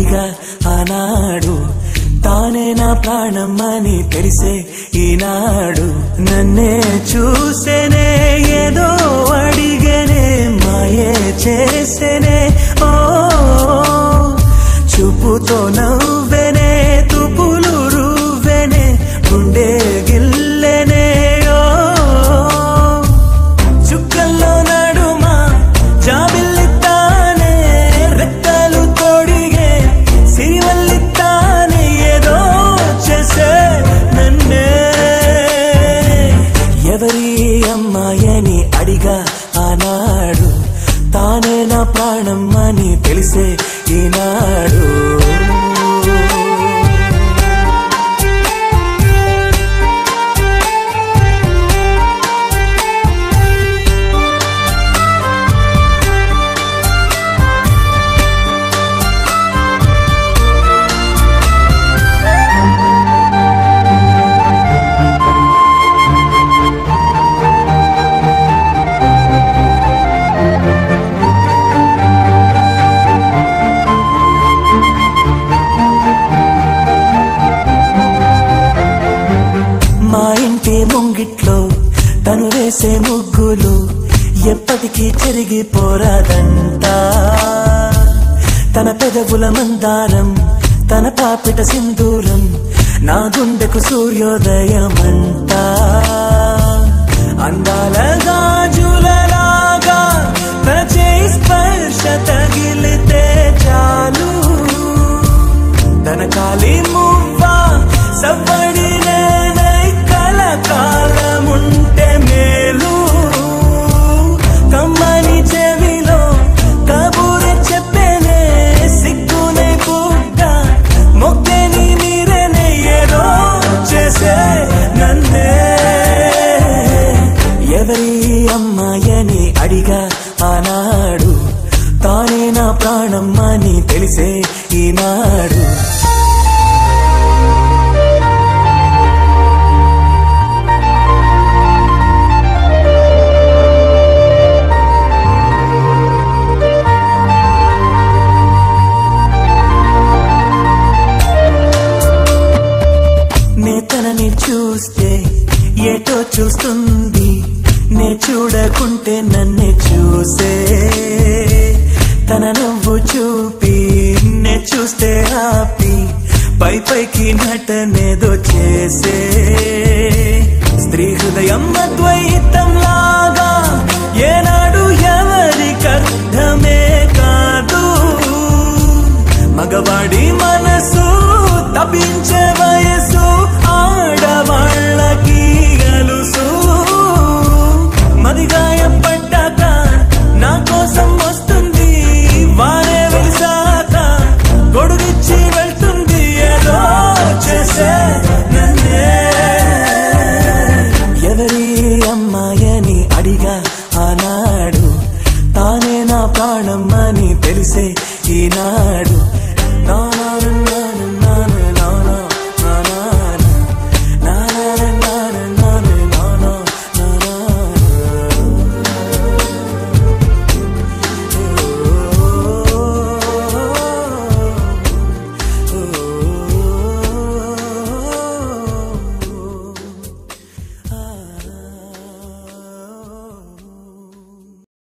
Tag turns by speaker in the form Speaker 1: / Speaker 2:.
Speaker 1: అడిగా ఆనాడు, తానే నా ప్రాణమని తెలిసే ఈనాడు. నన్నే చూసేనే ఏదో అడిగనే, మాయే చేసేనే ఓ చూపుతో నవ్వెనే, తుపులు రువ్వెనే, గుండె గిల్లెనే ఓ చుక్కల్లో నడుమా జాబిల్లితానే, రెక్కలు తోడిగే సిరివల్లితానే, ఏదో చేసే నన్నే. ఎవరి అమ్మాయని అడిగా ఆనాడు, తానే నా ప్రాణం అని తెలిసే ఈనాడు. మా ఇంటి ముంగిట్లో తను వేసే ముగ్గులు ఎప్పటికీ చెరిగిపోరాదంట. తన పెదవుల మందారం, తన పాపిట సింధూరం, నా గుండెకు సూర్యోదయమంట. అందాల గాజులలాగా తన చేయి స్పర్శ తగిలితే చాలు, తన కాలి మువ్వ సవ్వడి కాలముంటే మేలు. కమ్మని చెవిలో కబూరే చెప్పేనే, సిగ్గునే పుట్ట మొక్కేని మీరేనే, ఏదో చేసే నన్నే. ఎవరి అమ్మాయని అడిగా ఆనాడు, తానే నా ప్రాణం అని తెలిసే ఈనాడు. తనని చూస్తే ఏటో చూస్తుంది, నే చూడకుంటే నన్నే చూసే. తన నవ్వు చూపి నే చూస్తే ఆపి, పై పైకి నటనేదో చేసే. స్త్రీ హృదయం అద్వైతం లాగా ఏనాడు ఎవరికర్థమే కాదు. మగవాడి మనసు తప్పించే వయసు ఆడవాళ్ళకి గలుసు. మదిగాయపడ్డాక నా కోసం వస్తుంది, వారే వెలిసాక గొడుగిచ్చి వెళ్తుంది, ఏదో చేసే నన్నే. ఎవరి అమ్మాయని అడిగా ఆనాడు, తానే నా ప్రాణం అని తెలిసే ఈనాడు.